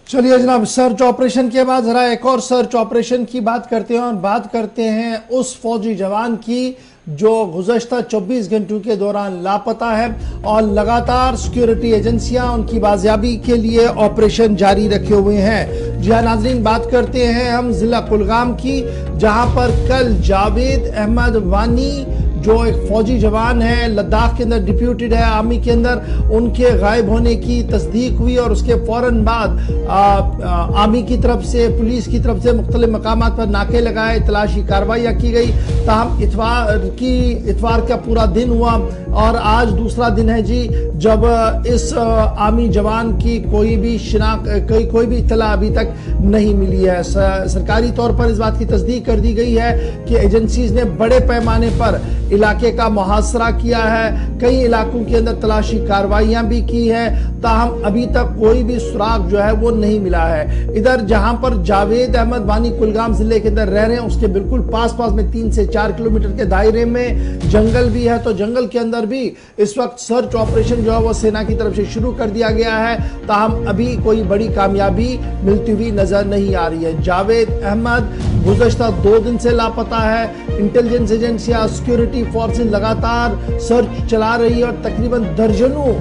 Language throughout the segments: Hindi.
चलिए जनाब, सर्च ऑपरेशन के बाद जरा एक और सर्च ऑपरेशन की बात करते हैं और बात करते हैं उस फौजी जवान की जो गुज़श्ता 24 घंटों के दौरान लापता है और लगातार सिक्योरिटी एजेंसियां उनकी बाजियाबी के लिए ऑपरेशन जारी रखे हुए हैं। जी हाँ नाज़रीन, बात करते हैं हम ज़िला कुलगाम की, जहां पर कल जावेद अहमद वानी जो एक फौजी जवान है, लद्दाख के अंदर डिप्यूटेड है आर्मी के अंदर, उनके गायब होने की तस्दीक हुई और उसके फौरन बाद आर्मी की तरफ से, पुलिस की तरफ से मुख्तलिफ मकामात पर नाके लगाए, तलाशी कार्रवाइयाँ की गई। ताहम इतवार का पूरा दिन हुआ और आज दूसरा दिन है जी जब इस आर्मी जवान की कोई भी कोई भी इत्तला अभी तक नहीं मिली है। सरकारी तौर पर इस बात की तस्दीक कर दी गई है कि एजेंसीज ने बड़े पैमाने पर इलाके का मुहासरा किया है, कई इलाकों के अंदर तलाशी कार्रवाइयां भी की है, ताहम अभी तक कोई भी सुराग जो है वो नहीं मिला है। इधर जहां पर जावेद अहमद वानी कुलगाम जिले के अंदर रह रहे हैं, उसके बिल्कुल पास में 3 से 4 किलोमीटर के दायरे में जंगल भी है, तो जंगल के अंदर भी इस वक्त सर्च ऑपरेशन जो है वो सेना की तरफ से शुरू कर दिया गया है, ताहम अभी कोई बड़ी कामयाबी मिलती हुई नजर नहीं आ रही है। जावेद अहमद गुज़श्ता 2 दिन से लापता है। इंटेलिजेंस एजेंसियां, सिक्योरिटी फोर्सेस लगातार सर्च चला रही है और तकरीबन दर्जनों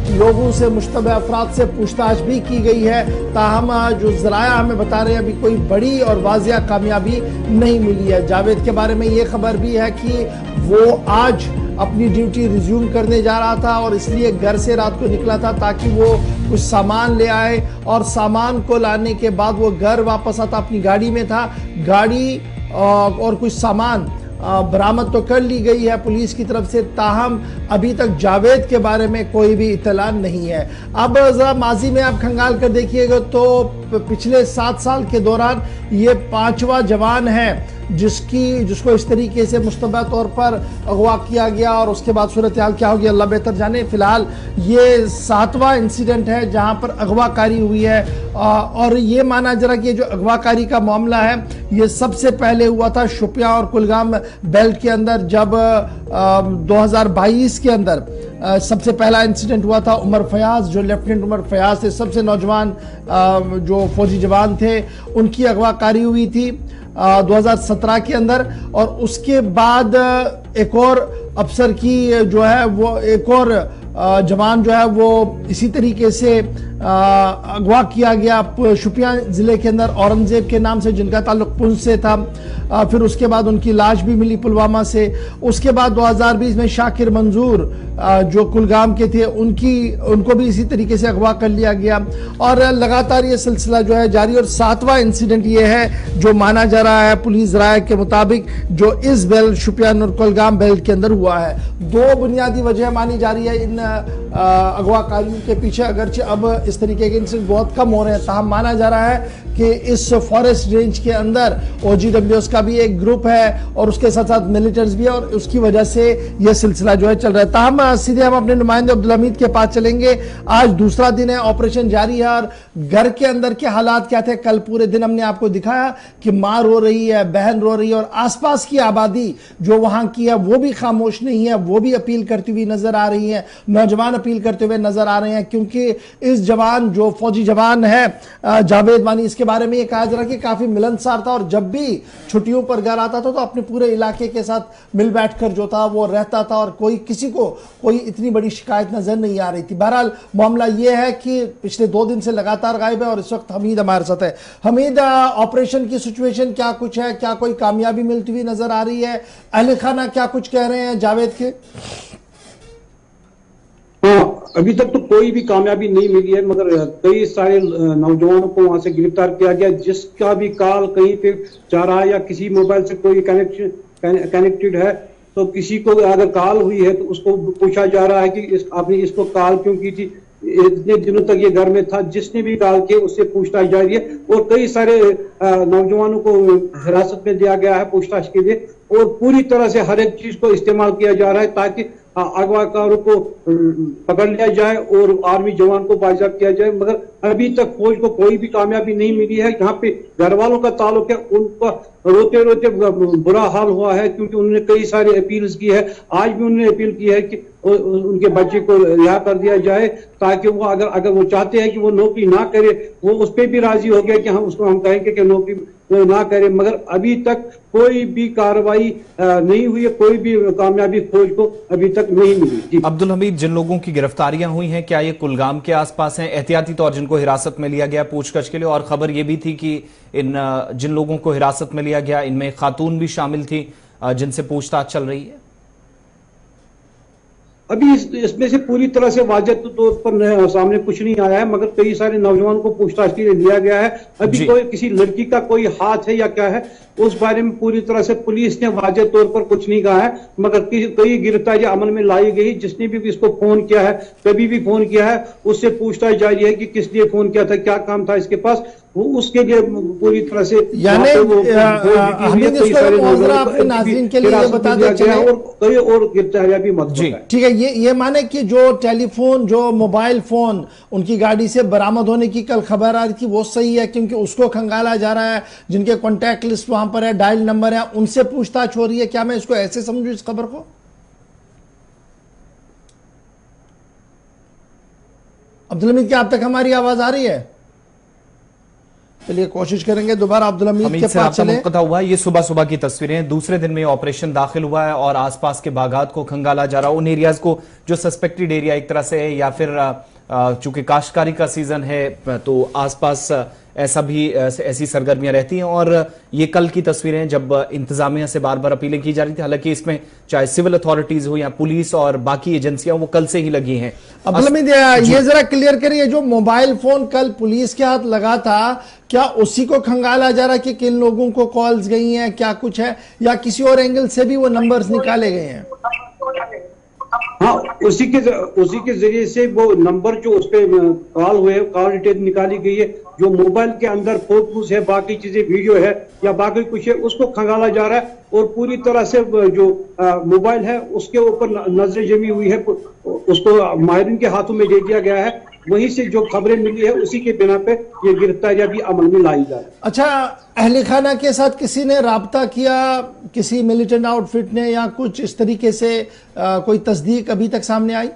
लोगों से, मुश्तबह अफराद से पूछताछ भी की गई है, ताहम जो ज़राया हमें बता रहे हैं अभी कोई बड़ी और वाजिया कामयाबी नहीं मिली है। जावेद के बारे में ये खबर भी है कि वो आज अपनी ड्यूटी रिज्यूम करने जा रहा था और इसलिए घर से रात को निकला था ताकि वो कुछ सामान ले आए, और सामान को लाने के बाद वो घर वापस आता, अपनी गाड़ी में था। गाड़ी और कुछ सामान बरामद तो कर ली गई है पुलिस की तरफ से, ताहम अभी तक जावेद के बारे में कोई भी इत्तला नहीं है। अब जरा माजी में आप खंगाल कर देखिएगा तो पिछले 7 साल के दौरान ये 5वां जवान है जिसको इस तरीके से मुश्तबह तौर पर अगवा किया गया और उसके बाद सूरत हाल क्या होगी अल्लाह बेहतर जाने। फिलहाल ये 7वां इंसिडेंट है जहां पर अगवाकारी हुई है और ये माना जरा कि जो अगवाकारी का मामला है ये सबसे पहले हुआ था शोपियां और कुलगाम बेल्ट के अंदर, जब 2022 के अंदर सबसे पहला इंसिडेंट हुआ था। उमर फयाज, जो लेफ्टिनेंट उमर फयाज थे, सबसे नौजवान जो फौजी जवान थे, उनकी अगवाकारी हुई थी 2017 के अंदर, और उसके बाद एक और अफसर की जो है वो, एक और जवान जो है वो इसी तरीके से अगवा किया गया शोपियां जिले के अंदर औरंगजेब के नाम से, जिनका ताल्लुक पुंछ से था। फिर उसके बाद उनकी लाश भी मिली पुलवामा से। उसके बाद 2020 में शाकिर मंजूर जो कुलगाम के थे उनको भी इसी तरीके से अगवा कर लिया गया और लगातार ये सिलसिला जो है जारी। और 7वां इंसिडेंट ये है जो माना जा रहा है पुलिस राय के मुताबिक जो इस बेल्ट शोपियां और कुलगाम बेल्ट के अंदर हुआ है। 2 बुनियादी वजह मानी जा रही है इन अगवाकारियों के पीछे, अगरचे अब इस तरीके के इंसिडेंट बहुत कम हो रहे हैं, ताहम माना जा रहा है कि इस फॉरेस्ट रेंज के अंदर OGWS का भी एक ग्रुप है और उसके साथ साथ मिलिटेंट्स भी है और उसकी वजह से यह सिलसिला जो है चल रहा है। ताहम सीधे हम अपने नुमाइंदे अब्दुल हमीद के पास चलेंगे। आज दूसरा दिन है, ऑपरेशन जारी है और घर के अंदर के हालात क्या थे? कल पूरे दिन हमने आपको दिखाया कि माँ रो रही है, बहन रो रही है और आसपास की आबादी जो वहां की है वो भी खामोश नहीं है, वो भी अपील करती हुई नजर आ रही है, नौजवान अपील करते हुए नजर आ रहे हैं, क्योंकि इस जवान जो फौजी जवान है जावेद वानी, इसके बारे में ये कहा जा रहा है कि काफी मिलनसार था और जब भी छुट्टियों पर घर आता था तो अपने पूरे इलाके के साथ मिल बैठकर जो था वो रहता था और किसी को कोई इतनी बड़ी शिकायत नजर नहीं आ रही थी। बहरहाल मामला ये है कि पिछले 2 दिन से लगातार गायब है और इस वक्त हमीद हमारे साथ है। हमीद, ऑपरेशन की सिचुएशन क्या कुछ है? क्या कोई कामयाबी मिलती हुई नजर आ रही है? अहले खाना क्या कुछ कह रहे हैं जावेद के? अभी तक तो कोई भी कामयाबी नहीं मिली है, मगर कई सारे नौजवानों को वहां से गिरफ्तार किया गया। जिसका भी कॉल कहीं पे जा रहा है या किसी मोबाइल से कोई कनेक्टेड है तो किसी को अगर कॉल हुई है तो उसको पूछा जा रहा है कि आपने इसको कॉल क्यों की थी, इतने दिनों तक ये घर में था। जिसने भी कॉल किया उससे पूछताछ जारी है और कई सारे नौजवानों को हिरासत में दिया गया है पूछताछ के लिए और पूरी तरह से हर एक चीज को इस्तेमाल किया जा रहा है ताकि अगवाकारों को पकड़ लिया जाए और आर्मी जवान को बाइज्जत किया जाए। मगर अभी तक फौज को कोई भी कामयाबी नहीं मिली है। यहाँ पे घर वालों का ताल्लुक है, उनका रोते रोते बुरा हाल हुआ है, क्योंकि उन्होंने कई सारी अपील्स की है। आज भी उन्होंने अपील की है कि उनके बच्चे को रिहा कर दिया जाए, ताकि वो अगर वो चाहते हैं कि वो नौकरी ना करे, वो उस पर भी राजी हो गया कि हम कहेंगे कि नौकरी ना करे, मगर अभी तक कोई भी कार्रवाई नहीं हुई है, कोई भी कामयाबी फौज को अभी तक नहीं मिली। जी अब्दुल हमीद, जिन लोगों की गिरफ्तारियां हुई हैं, क्या ये कुलगाम के आसपास हैं? एहतियाती तौर जिनको हिरासत में लिया गया पूछताछ के लिए, और खबर ये भी थी कि इन जिन लोगों को हिरासत में लिया गया इनमें खातून भी शामिल थी जिनसे पूछताछ चल रही है। अभी इसमें से पूरी तरह से वाज़ेह तौर पर सामने कुछ नहीं आया है, मगर कई सारे नौजवान को पूछताछ के लिए लिया गया है। अभी कोई किसी लड़की का कोई हाथ है या क्या है, उस बारे में पूरी तरह से पुलिस ने वाज़ेह तौर पर कुछ नहीं कहा है, मगर कई गिरफ्तारियां अमल में लाई गई। जिसने भी इसको फोन किया है, कभी भी फोन किया है, उससे पूछताछ जारी है कि किस लिए फोन किया था, क्या काम था इसके पास, वो उसके लिए पूरी तरह से नाज़रीन के लिए बताते चले, और कई और गिरफ्तारियां भी मत। ठीक है, ये माने कि जो टेलीफोन, जो मोबाइल फोन उनकी गाड़ी से बरामद होने की कल खबर आ रही थी, वो सही है? क्योंकि उसको खंगाला जा रहा है, जिनके कॉन्टैक्ट लिस्ट वहां पर है, डायल नंबर है, उनसे पूछताछ हो रही है। क्या मैं इसको ऐसे समझूं इस खबर को? अब्दुल हमीद, क्या अब तक हमारी आवाज आ रही है? चलिए कोशिश करेंगे दोबारा अब्दुल हमीद के पास चले। मुक़त्ता हुआ ये सुबह सुबह की तस्वीरें, दूसरे दिन में ऑपरेशन दाखिल हुआ है और आसपास के बागात को खंगाला जा रहा है, उन एरियाज को जो सस्पेक्टेड एरिया एक तरह से है, या फिर चूंकि काश्तकारी का सीजन है तो आसपास ऐसा भी ऐसी सरगर्मियां रहती हैं। और ये कल की तस्वीरें जब इंतजामिया से बार बार अपीलें की जा रही थी, हालांकि इसमें चाहे सिविल अथॉरिटीज हो या पुलिस और बाकी एजेंसियां, वो कल से ही लगी हैं। अब्दुल हमीद, ये जरा क्लियर करिए, जो मोबाइल फोन कल पुलिस के हाथ लगा था, क्या उसी को खंगाला जा रहा है कि किन लोगों को कॉल्स गई हैं, क्या कुछ है, या किसी और एंगल से भी वो नंबर्स निकाले गए हैं? हाँ, उसी के जरिए से वो नंबर जो उस पर कॉल हुए, कॉल डिटेल निकाली गई है। जो मोबाइल के अंदर फोटोज है, बाकी चीजें, वीडियो है या बाकी कुछ है, उसको खंगाला जा रहा है, और पूरी तरह से जो मोबाइल है उसके ऊपर नजर जमी हुई है, उसको माहिरीन के हाथों में दे दिया गया है। वहीं से जो खबरें मिली है उसी के बिना पे ये गिरफ्तारियां भी अमल में लाई जा रही है। अच्छा, अहले खाना के साथ किसी ने राब्ता किया, किसी मिलिटेंट आउटफिट ने, या कुछ इस तरीके से कोई तस्दीक अभी तक सामने आई?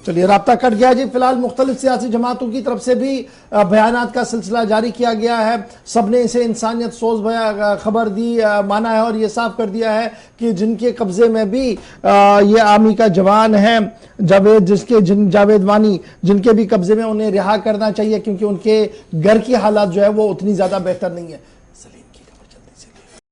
चलिए, राब्ता कट गया जी। फिलहाल मुख्तलिफ सियासी जमातों की तरफ से भी बयानात का सिलसिला जारी किया गया है। सबने इसे इंसानियत सोच खबर दी माना है, और ये साफ कर दिया है कि जिनके कब्जे में भी ये आर्मी का जवान है जावेद वानी, जिनके भी कब्जे में, उन्हें रिहा करना चाहिए, क्योंकि उनके घर की हालात जो है वो उतनी ज्यादा बेहतर नहीं है।